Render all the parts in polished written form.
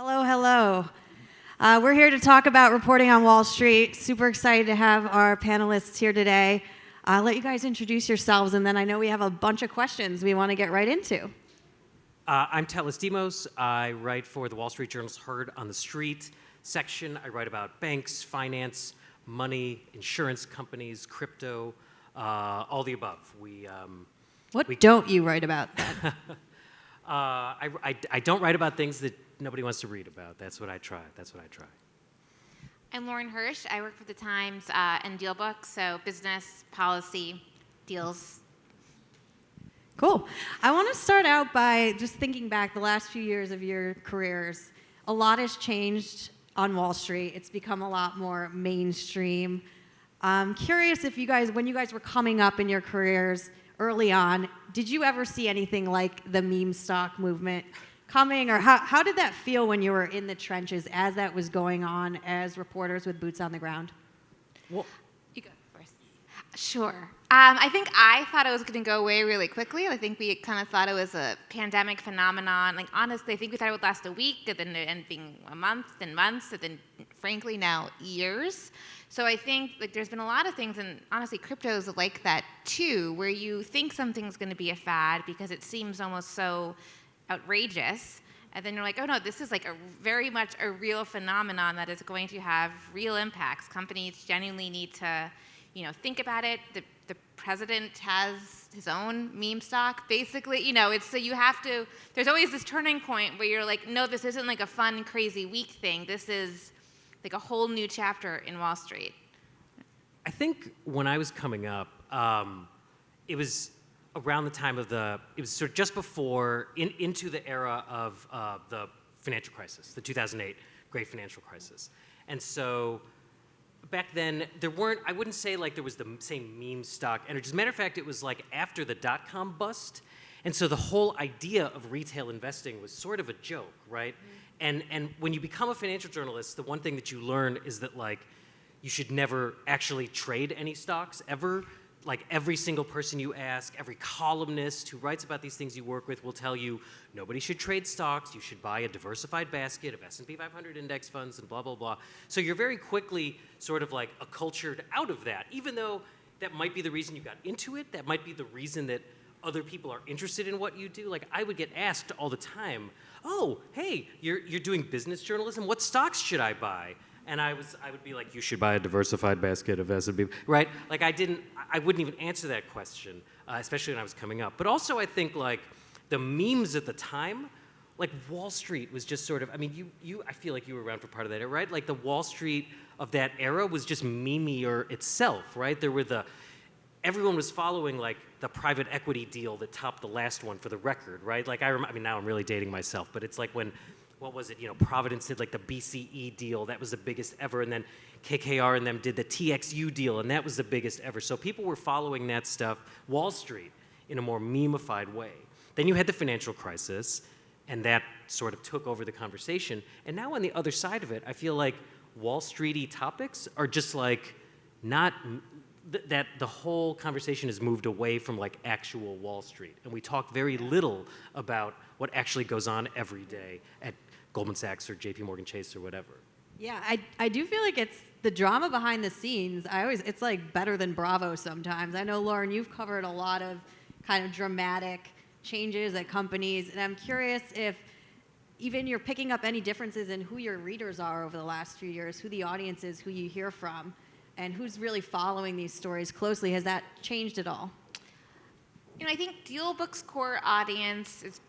Hello, hello. We're here to talk about reporting on Wall Street. Super excited to have our panelists here today. I'll let you guys introduce yourselves, and then I know we have a bunch of questions we want to get right into. I'm Telis Demos. I write for the Wall Street Journal's Heard on the Street section. I write about banks, finance, money, insurance companies, crypto, all the above. What don't you write about then? I don't write about things that nobody wants to read about. That's what I try. I'm Lauren Hirsch. I work for the Times and Deal Book, so business, policy, deals. Cool. I want to start out by just thinking back the last few years of your careers. A lot has changed on Wall Street. It's become a lot more mainstream. I'm curious if you guys, when you guys were coming up in your careers early on, did you ever see anything like the meme stock movement coming, or how did that feel when you were in the trenches as that was going on as reporters with boots on the ground? Well, you go first. Sure. I think I thought it was going to go away really quickly. I think we kind of thought it was a pandemic phenomenon. Like, honestly, I think we thought it would last a week, and then it ended being a month, then months, and then, frankly, now years. So I think like there's been a lot of things, and honestly, crypto is like that too, where you think something's going to be a fad because it seems almost so outrageous, and then you're like, oh no, this is like very much a real phenomenon that is going to have real impacts. Companies genuinely need to, think about it. The president has his own meme stock, basically. It's so you have to. There's always this turning point where you're like, no, this isn't like a fun, crazy week thing. This is like a whole new chapter in Wall Street. I think when I was coming up, it was around the time of it was sort of just before, into the era of the financial crisis, the 2008 great financial crisis. And so back then, I wouldn't say like there was the same meme stock energy. As a matter of fact, it was like after the dot-com bust. And so the whole idea of retail investing was sort of a joke, right? Mm-hmm. And when you become a financial journalist, the one thing that you learn is that like you should never actually trade any stocks ever. Like every single person you ask, every columnist who writes about these things you work with will tell you nobody should trade stocks. You should buy a diversified basket of S&P 500 index funds and blah, blah, blah. So you're very quickly sort of like acculturated out of that, even though that might be the reason you got into it. That might be the reason that other people are interested in what you do. Like I would get asked all the time, oh, hey, you're doing business journalism. What stocks should I buy? And I would be like, you should buy a diversified basket of S&P, right? Like I wouldn't even answer that question, especially when I was coming up. But also I think like the memes at the time, like Wall Street was just sort of, I feel like you were around for part of that era, right? Like the Wall Street of that era was just meme-ier itself, right? Everyone was following like the private equity deal that topped the last one for the record, right? Like now I'm really dating myself, but it's like when, what was it? Providence did like the BCE deal. That was the biggest ever. And then KKR and them did the TXU deal, and that was the biggest ever. So people were following that stuff, Wall Street, in a more meme-ified way. Then you had the financial crisis, and that sort of took over the conversation. And now on the other side of it, I feel like Wall Street-y topics are just like not, that the whole conversation has moved away from like actual Wall Street. And we talk very little about what actually goes on every day at Goldman Sachs or JP Morgan Chase or whatever. Yeah, I do feel like it's the drama behind the scenes. It's like better than Bravo sometimes. I know, Lauren, you've covered a lot of kind of dramatic changes at companies, and I'm curious if even you're picking up any differences in who your readers are over the last few years, who the audience is, who you hear from, and who's really following these stories closely. Has that changed at all? I think Deal Book's core audience is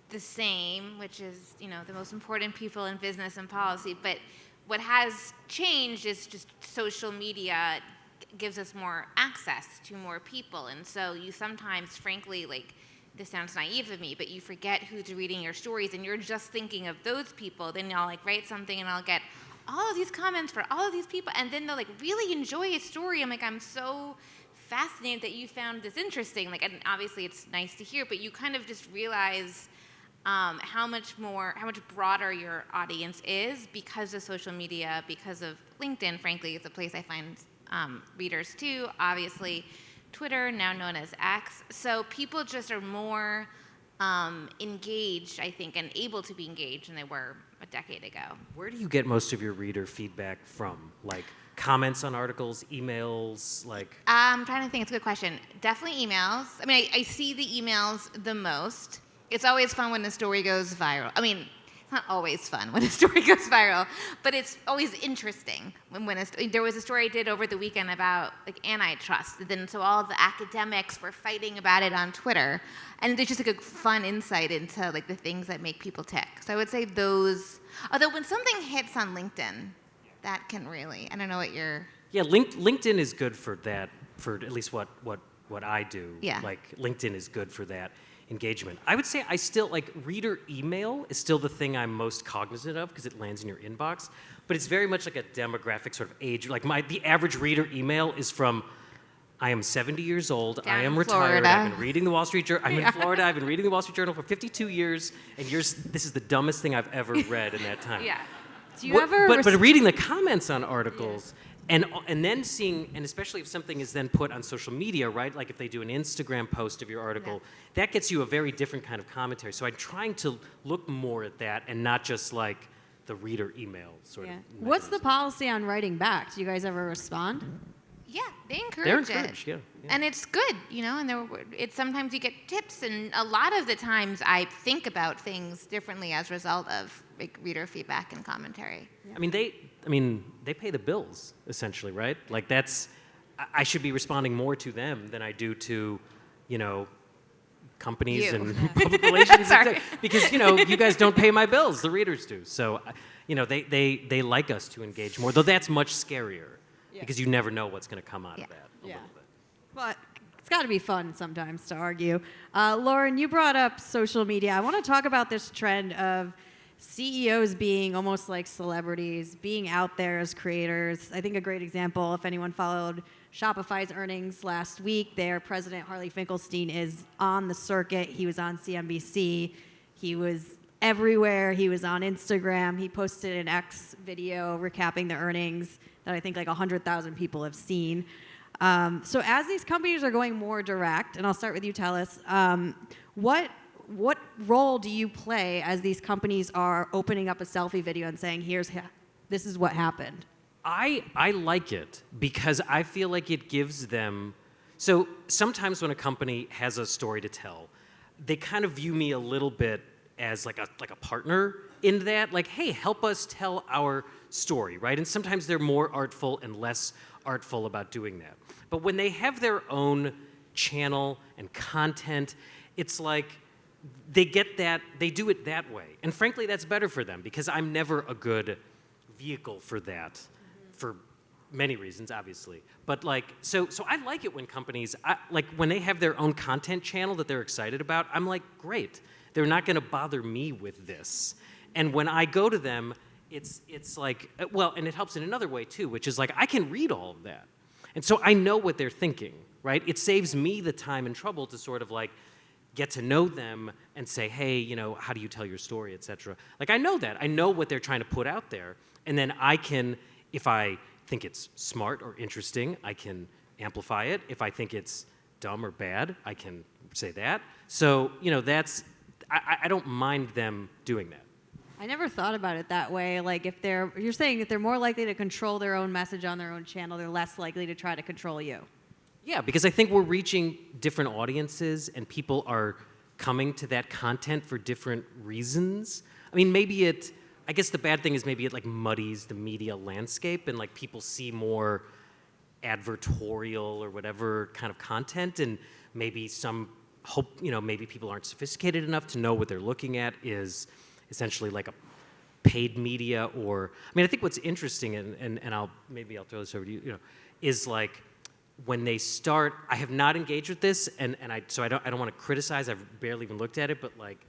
the same, which is, the most important people in business and policy. But what has changed is just social media gives us more access to more people. And so you sometimes, frankly, like, this sounds naive of me, but you forget who's reading your stories and you're just thinking of those people. Then I'll like write something and I'll get all of these comments for all of these people, and then they'll like really enjoy a story. I'm like, I'm so fascinated that you found this interesting. Like, and obviously it's nice to hear, but you kind of just realize how much broader your audience is because of social media, because of LinkedIn, frankly, is a place I find readers too. Obviously, Twitter, now known as X. So people just are more engaged, I think, and able to be engaged than they were a decade ago. Where do you get most of your reader feedback from? Like comments on articles, emails, like? I'm trying to think. It's a good question. Definitely emails. I mean, I see the emails the most. It's always fun when the story goes viral. I mean, it's not always fun when a story goes viral, but it's always interesting there was a story I did over the weekend about like antitrust. And then so all the academics were fighting about it on Twitter, and it's just like a fun insight into like the things that make people tick. So I would say those. Although when something hits on LinkedIn, that can really. I don't know what you're. Yeah, LinkedIn is good for that. For at least what I do. Yeah. Like LinkedIn is good for that engagement. I would say I still like reader email is still the thing I'm most cognizant of because it lands in your inbox, but it's very much like a demographic sort of age. Like the average reader email is from, I am 70 years old, Down I am in retired, Florida. I've been reading the Wall Street Journal, I'm in Florida, I've been reading the Wall Street Journal for 52 years, and this is the dumbest thing I've ever read in that time. Yeah. Do you ever? But reading the comments on articles, and then seeing, and especially if something is then put on social media, right? Like if they do an Instagram post of your article, that gets you a very different kind of commentary. So I'm trying to look more at that and not just like the reader email sort of. What's the mechanism. policy on writing back? Do you guys ever respond? Yeah, they encourage They're it. encouraged, yeah. And it's good, and it's sometimes you get tips, and a lot of the times I think about things differently as a result of like, reader feedback and commentary. I mean, they pay the bills essentially, right? Like I should be responding more to them than I do to, companies You. and public relations, Sorry. because you guys don't pay my bills, the readers do. So, they like us to engage more, though that's much scarier because you never know what's going to come out of that. A little bit. But it's got to be fun sometimes to argue. Lauren, you brought up social media. I want to talk about this trend of CEOs being almost like celebrities, being out there as creators. I think a great example, if anyone followed Shopify's earnings last week, their president, Harley Finkelstein, is on the circuit. He was on CNBC. He was everywhere. He was on Instagram. He posted an X video recapping the earnings that I think like 100,000 people have seen. So as these companies are going more direct, and I'll start with you, Telis, what role do you play as these companies are opening up a selfie video and saying, this is what happened? I like it because I feel like it gives them. So sometimes when a company has a story to tell, they kind of view me a little bit as like a partner in that, like, hey, help us tell our story, right? And sometimes they're more artful and less artful about doing that. But when they have their own channel and content, it's like they get that, they do it that way. And frankly, that's better for them because I'm never a good vehicle for that, for many reasons, obviously. But like, so I like it when companies, like when they have their own content channel that they're excited about, I'm like, great. They're not going to bother me with this. And when I go to them, it's like, well, and it helps in another way too, which is like, I can read all of that. And so I know what they're thinking, right? It saves me the time and trouble to sort of like get to know them and say, hey, how do you tell your story, et cetera. Like I know that. I know what they're trying to put out there. And then I can, if I think it's smart or interesting, I can amplify it. If I think it's dumb or bad, I can say that. So, I don't mind them doing that. I never thought about it that way. Like you're saying if they're more likely to control their own message on their own channel, they're less likely to try to control you. Yeah, because I think we're reaching different audiences and people are coming to that content for different reasons. I mean, I guess the bad thing is maybe it like muddies the media landscape and like people see more advertorial or whatever kind of content and maybe maybe people aren't sophisticated enough to know what they're looking at is essentially like a paid media I think what's interesting and I'll throw this over to you, is like when they start, I have not engaged with this and I don't want to criticize, I've barely even looked at it, but like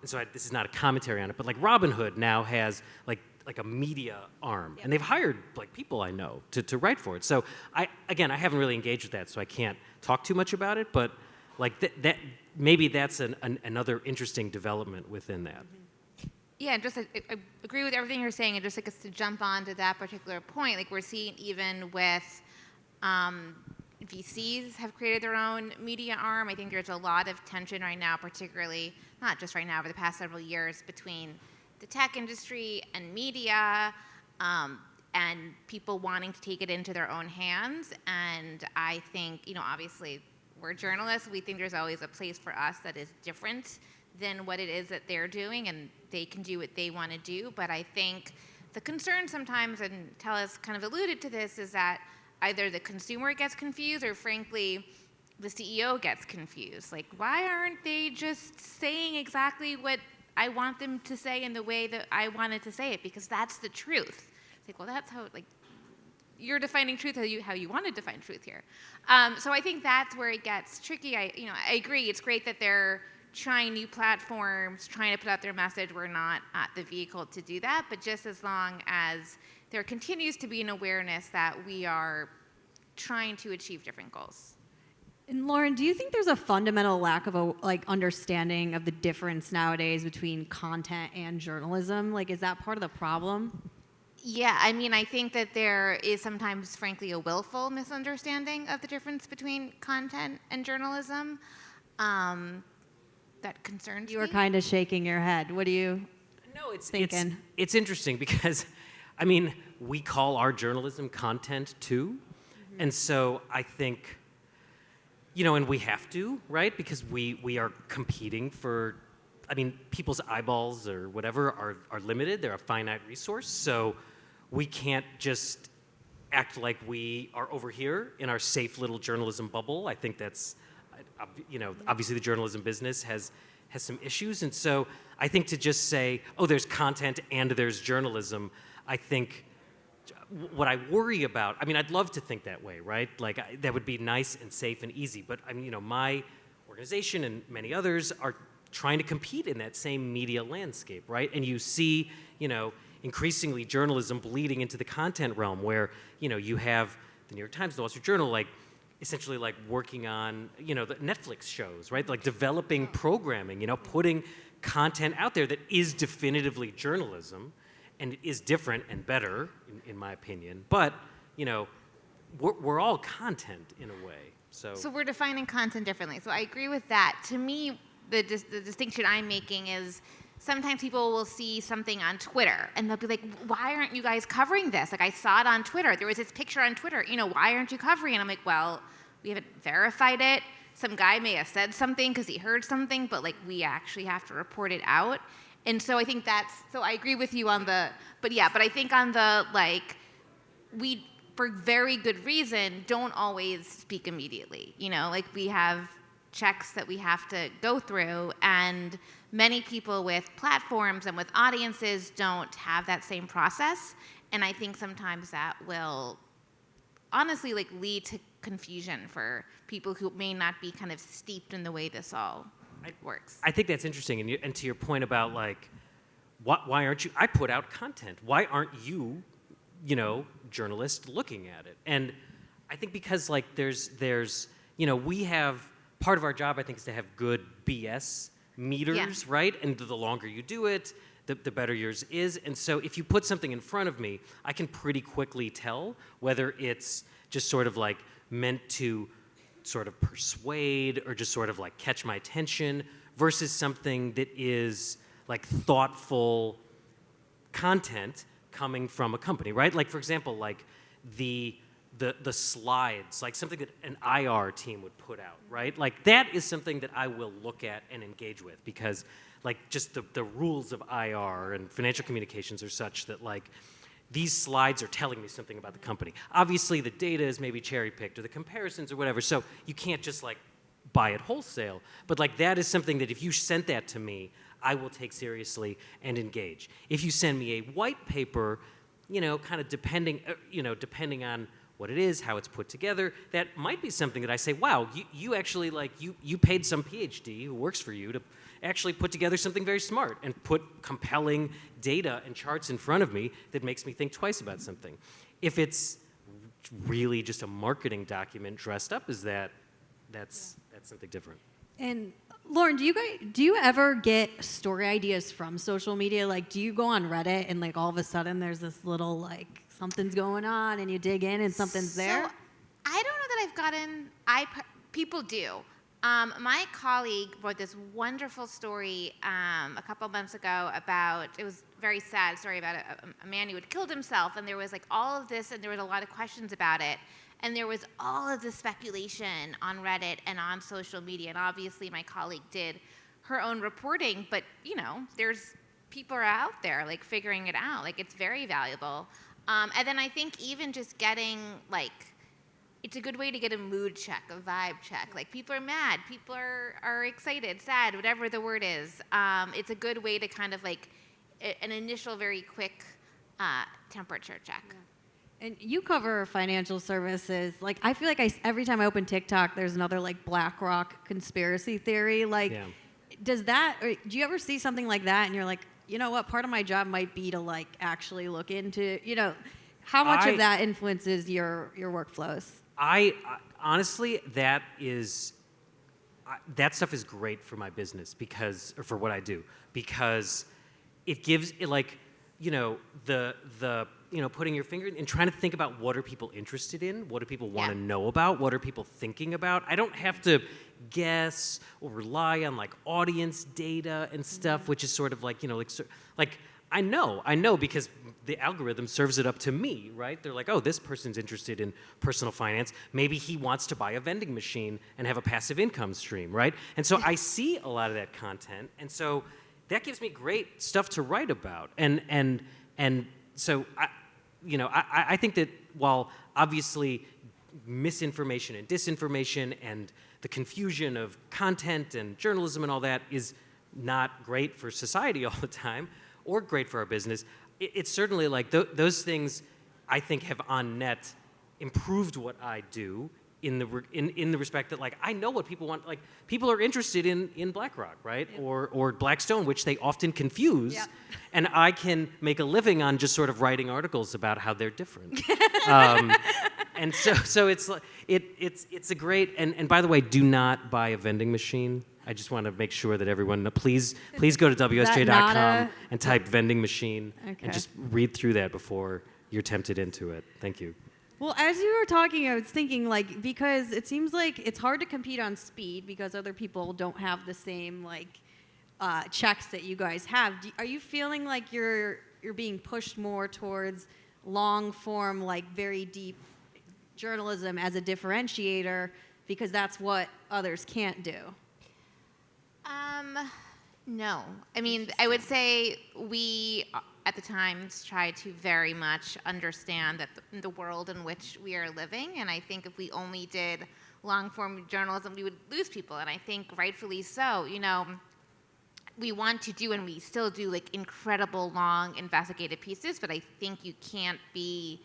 this is not a commentary on it, but like Robinhood now has like a media arm, and they've hired like people I know to write for it. So I haven't really engaged with that, so I can't talk too much about it. But like that maybe that's another interesting development within that. Yeah, just I agree with everything you're saying, and just like to jump on to that particular point, like we're seeing even with VCs have created their own media arm. I think there's a lot of tension right now, particularly not just right now, over the past several years, between the tech industry and media, and people wanting to take it into their own hands. And I think, obviously, we're journalists. We think there's always a place for us that is different than what it is that they're doing, and they can do what they want to do. But I think the concern sometimes, and Telis kind of alluded to this, is that either the consumer gets confused or, frankly, the CEO gets confused. Like, why aren't they just saying exactly what I want them to say in the way that I wanted to say it? Because that's the truth. It's like, well, that's how, you're defining truth how you want to define truth here. So I think that's where it gets tricky. I agree. It's great that they're trying new platforms, trying to put out their message. We're not at the vehicle to do that, but just as long as there continues to be an awareness that we are trying to achieve different goals. And Lauren, do you think there's a fundamental lack of understanding of the difference nowadays between content and journalism? Is that part of the problem? Yeah, I think that there is sometimes, frankly, a willful misunderstanding of the difference between content and journalism. That concerns me. You were kind of shaking your head. What do you thinking? It's interesting because, we call our journalism content too. Mm-hmm. And so I think, and we have to, right? Because we are competing for, people's eyeballs or whatever are limited. They're a finite resource. So we can't just act like we are over here in our safe little journalism bubble. I think that's, obviously the journalism business has some issues. And so I think to just say, oh, there's content and there's journalism, I think what I worry about, I'd love to think that way, right? That would be nice and safe and easy. But my organization and many others are trying to compete in that same media landscape, right? And you see, increasingly journalism bleeding into the content realm where, you have the New York Times, the Wall Street Journal, essentially working on, the Netflix shows, right? Developing programming, putting content out there that is definitively journalism and is different and better, in my opinion. But, we're all content in a way. So we're defining content differently. So I agree with that. To me, the distinction I'm making is sometimes people will see something on Twitter and they'll be like, why aren't you guys covering this? I saw it on Twitter. There was this picture on Twitter. Why aren't you covering it? And I'm like, well, we haven't verified it. Some guy may have said something because he heard something, but we actually have to report it out. And so I think so I agree with you on but I think on the, we, for very good reason, don't always speak immediately. We have checks that we have to go through, and many people with platforms and with audiences don't have that same process. And I think sometimes that will honestly lead to confusion for people who may not be kind of steeped in the way this all works. I think that's interesting. And to your point about why aren't you, I put out content. Why aren't you, journalists looking at it? And I think because there's, we have, part of our job, I think, is to have good BS meters, right? And the longer you do it, the better yours is. And so if you put something in front of me, I can pretty quickly tell whether it's just sort of meant to sort of persuade or just sort of catch my attention versus something that is thoughtful content coming from a company, right? For example, the slides, something that an IR team would put out, right? That is something that I will look at and engage with because just the rules of IR and financial communications are such that these slides are telling me something about the company. Obviously, the data is maybe cherry-picked or the comparisons or whatever, so you can't just buy it wholesale. But that is something that if you sent that to me, I will take seriously and engage. If you send me a white paper, kind of depending on what it is, how it's put together, that might be something that I say, wow, you actually you paid some PhD who works for you to actually put together something very smart and put compelling data and charts in front of me that makes me think twice about something. If it's really just a marketing document dressed up as that's something different. And Lauren, do you ever get story ideas from social media? Do you go on Reddit and all of a sudden there's this little something's going on and you dig in and something's there? I don't know that I've gotten. People do. My colleague wrote this wonderful story a couple months ago about, it was very sad story about a man who had killed himself, and there was like all of this, and there was a lot of questions about it, and there was all of this speculation on Reddit and on social media, and obviously my colleague did her own reporting, but there's people are out there like figuring it out, like it's very valuable. And then I think even just getting it's a good way to get a mood check, a vibe check. Like people are mad, people are excited, sad, whatever the word is. It's a good way to kind of like an initial very quick temperature check. Yeah. And you cover financial services. Like I feel like every time I open TikTok, there's another like BlackRock conspiracy theory. Like, do you ever see something like that and you're like, you know what, part of my job might be to like actually look into, how much of that influences your workflows? I honestly, that stuff is great for my business or for what I do, because it gives it putting your finger and trying to think about what are people interested in, what do people want to know about, what are people thinking about. I don't have to guess or rely on like audience data and stuff, which is sort of I know because the algorithm serves it up to me, right? They're like, oh, this person's interested in personal finance. Maybe he wants to buy a vending machine and have a passive income stream, right? And so I see a lot of that content, and so that gives me great stuff to write about. And so I think that while obviously misinformation and disinformation and the confusion of content and journalism and all that is not great for society all the time, or great for our business, it's certainly like those things I think have on net improved what I do in the respect that like I know what people want. Like people are interested in BlackRock, right? Yep. Or Blackstone, which they often confuse. Yep. And I can make a living on just sort of writing articles about how they're different. And so it's a great, and by the way, do not buy a vending machine. I just want to make sure that everyone, please go to WSJ.com and type vending machine and just read through that before you're tempted into it. Thank you. Well, as you were talking, I was thinking because it seems like it's hard to compete on speed because other people don't have the same checks that you guys have. Are you feeling like you're being pushed more towards long form, very deep journalism as a differentiator because that's what others can't do? No. I mean, I would say we, at the Times, try to very much understand that the world in which we are living, and I think if we only did long-form journalism, we would lose people, and I think rightfully so. We want to do, and we still do, incredible long investigative pieces, but I think you can't be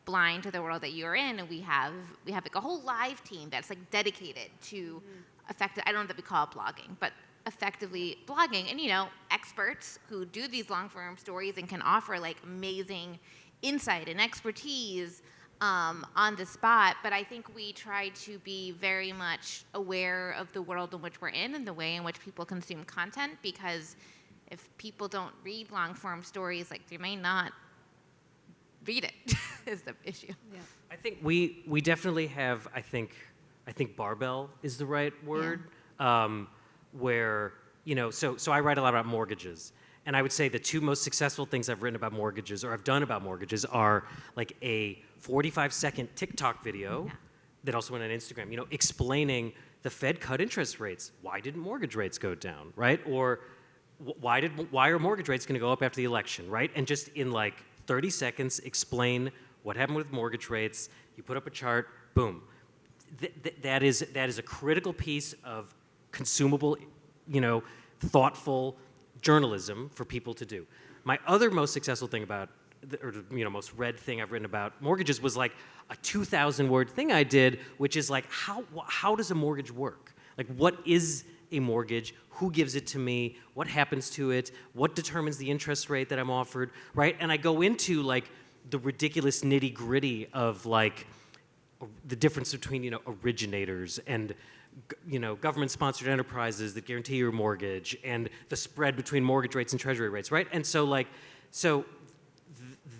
blind to the world that you're in, and we have a whole live team that's dedicated to effective, I don't know that we call it blogging, but effectively blogging, and experts who do these long form stories and can offer amazing insight and expertise on the spot. But I think we try to be very much aware of the world in which we're in and the way in which people consume content, because if people don't read long form stories, they may not read it is the issue. Yeah. I think we definitely have, I think barbell is the right word. Yeah. Where, so I write a lot about mortgages. And I would say the two most successful things I've written about mortgages or I've done about mortgages are a 45-second TikTok video that also went on Instagram, explaining the Fed cut interest rates. Why didn't mortgage rates go down, right? Or why are mortgage rates going to go up after the election, right? And just in 30 seconds, explain what happened with mortgage rates. You put up a chart, boom. That is a critical piece of consumable, thoughtful journalism for people to do. My other most successful thing most read thing I've written about mortgages was a 2,000-word thing I did, which is how does a mortgage work? What is a mortgage? Who gives it to me? What happens to it? What determines the interest rate that I'm offered, right? And I go into the ridiculous nitty-gritty of the difference between originators and government-sponsored enterprises that guarantee your mortgage, and the spread between mortgage rates and treasury rates, right? And so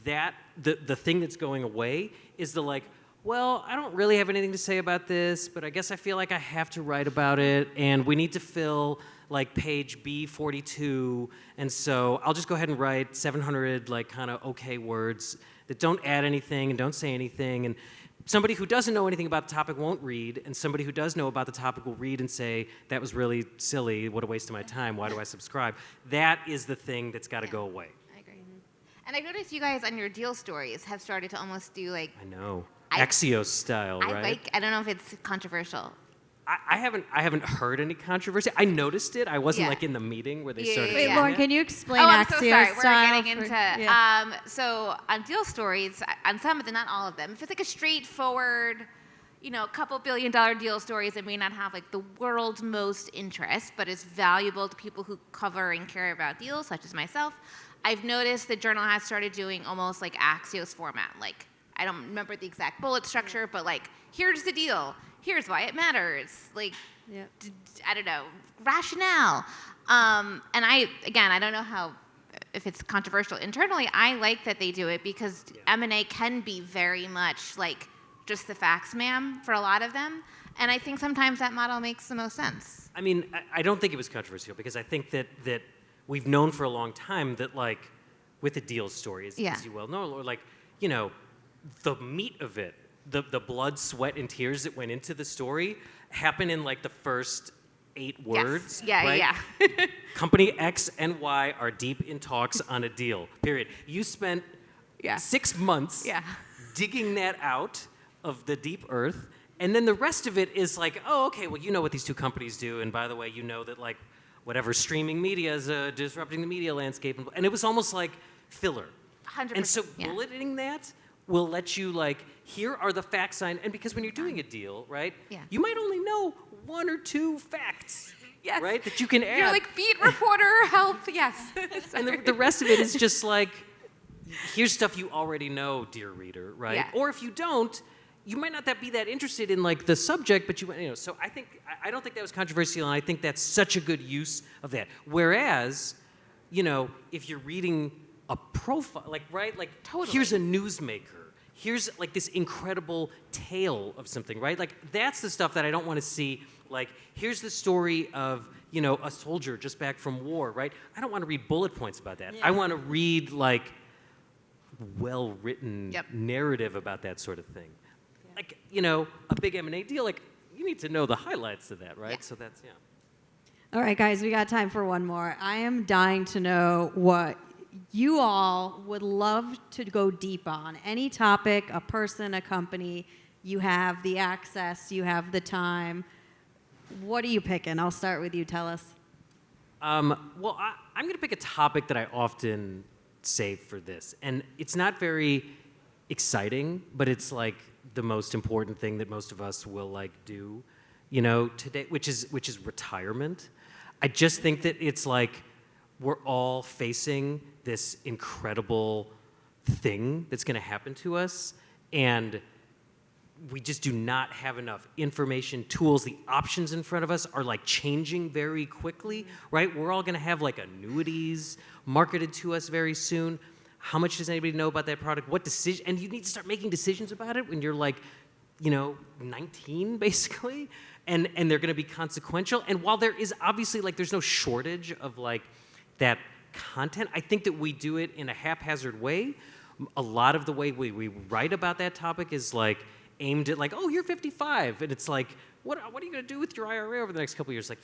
the thing that's going away is well, I don't really have anything to say about this, but I guess I feel like I have to write about it, and we need to fill like page B42, and so I'll just go ahead and write 700 like kind of okay words that don't add anything and don't say anything, and somebody who doesn't know anything about the topic won't read, and somebody who does know about the topic will read and say, that was really silly, what a waste of my time, why do I subscribe? That is the thing that's got to go away. I agree. And I noticed you guys on your deal stories have started to almost do like I know. Axios style, right? I don't know if it's controversial. I haven't heard any controversy. I noticed it. I wasn't Yeah. like in the meeting where they Yeah, started. yeah, Wait, yeah. Lauren, can you explain Oh, I'm Axios so sorry. We're style getting for- into yeah. so on deal stories, on some of them, not all of them. If it's like a straightforward, couple $1 billion deal stories that may not have like the world's most interest, but is valuable to people who cover and care about deals, such as myself. I've noticed the journal has started doing almost like Axios format. Like I don't remember the exact bullet structure, but like here's the deal, here's why it matters. Like Yeah. I don't know, rationale. And I don't know if it's controversial internally. I like that they do it because M&A can be very much like just the facts, ma'am, for a lot of them. And I think sometimes that model makes the most sense. I mean, I don't think it was controversial because I think that we've known for a long time that like with a deal story, as you well know, or like, the meat of it, the blood, sweat, and tears that went into the story happen in like the first 8 words. Yeah, right? yeah. Company X and Y are deep in talks on a deal, period. You spent 6 months Yeah. digging that out of the deep earth, and then the rest of it is like, oh, okay, well, you know what these two companies do, and by the way, you know that like whatever streaming media is disrupting the media landscape, and it was almost like filler. 100%. And so yeah. bulleting that will let you like, here are the facts, and because when you're doing a deal, right, Yeah. you might only know 1 or 2 facts, Yes. right, that you can add. You're like beat reporter, help, yes. And the rest of it is just like, here's stuff you already know, dear reader, right? Yeah. Or if you don't, you might not be that interested in like the subject, but so I don't think that was controversial, and I think that's such a good use of that. Whereas, if you're reading a profile, like, right, like, Totally. here's a newsmaker, here's like this incredible tale of something, right? Like, that's the stuff that I don't want to see. Like, here's the story of, a soldier just back from war, right? I don't want to read bullet points about that. Yeah. I want to read like well-written Yep. narrative about that sort of thing. Like, a big M&A deal, like, you need to know the highlights of that, right? Yeah. So that's, All right, guys, we got time for one more. I am dying to know what you all would love to go deep on. Any topic, a person, a company, you have the access, you have the time. What are you picking? I'll start with you, Telis. Well, I'm going to pick a topic that I often save for this. And it's not very exciting, but it's like the most important thing that most of us will like do, today, which is retirement. I just think that it's like we're all facing this incredible thing that's going to happen to us, and we just do not have enough information, tools. The options in front of us are like changing very quickly, right? We're all going to have like annuities marketed to us very soon. How much does anybody know about that product? What decision? And you need to start making decisions about it when you're like, 19 basically, and they're going to be consequential. And while there is obviously like there's no shortage of like that content, I think that we do it in a haphazard way. A lot of the way we write about that topic is like aimed at like, oh, you're 55, and it's like, what are you going to do with your IRA over the next couple of years? Like,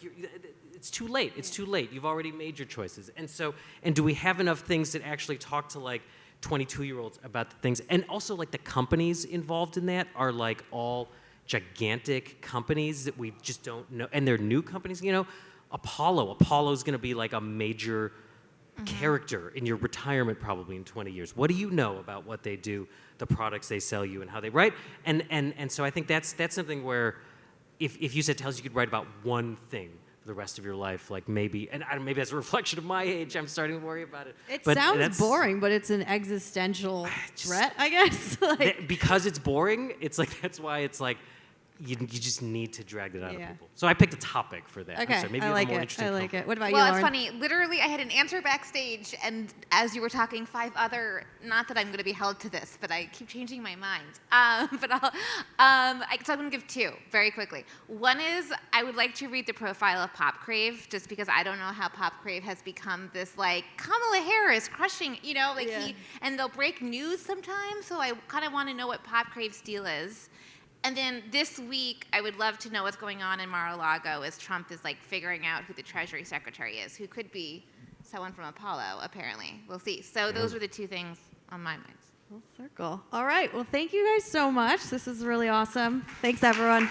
it's too late. It's too late. You've already made your choices. And do we have enough things that actually talk to like 22-year-olds about the things? And also like the companies involved in that are like all gigantic companies that we just don't know. And they're new companies, Apollo's going to be like a major character in your retirement probably in 20 years. What do you know about what they do, the products they sell you, and how they write? And so I think that's something where if you said, Telis, you could write about one thing for the rest of your life, like maybe, and maybe that's a reflection of my age, I'm starting to worry about it. It But sounds that's- boring, but it's an existential threat, I guess. because it's boring, it's like, that's why it's like, you just need to drag it out Yeah. of people. So I picked a topic for that. I'm Okay, sorry, maybe I you have like a more it. interesting I like topic. it. What about Well, you, it's Lauren? funny. Literally, I had an answer backstage, and as you were talking, 5 other. Not that I'm going to be held to this, but I keep changing my mind. So I'm going to give 2 very quickly. One is I would like to read the profile of Pop Crave, just because I don't know how Pop Crave has become this like Kamala Harris crushing, Yeah. and they'll break news sometimes. So I kind of want to know what Pop Crave's deal is. And then this week, I would love to know what's going on in Mar-a-Lago as Trump is like figuring out who the Treasury Secretary is, who could be someone from Apollo, apparently. We'll see. So those were the 2 things on my mind. Full circle. All right. Well, thank you guys so much. This is really awesome. Thanks, everyone.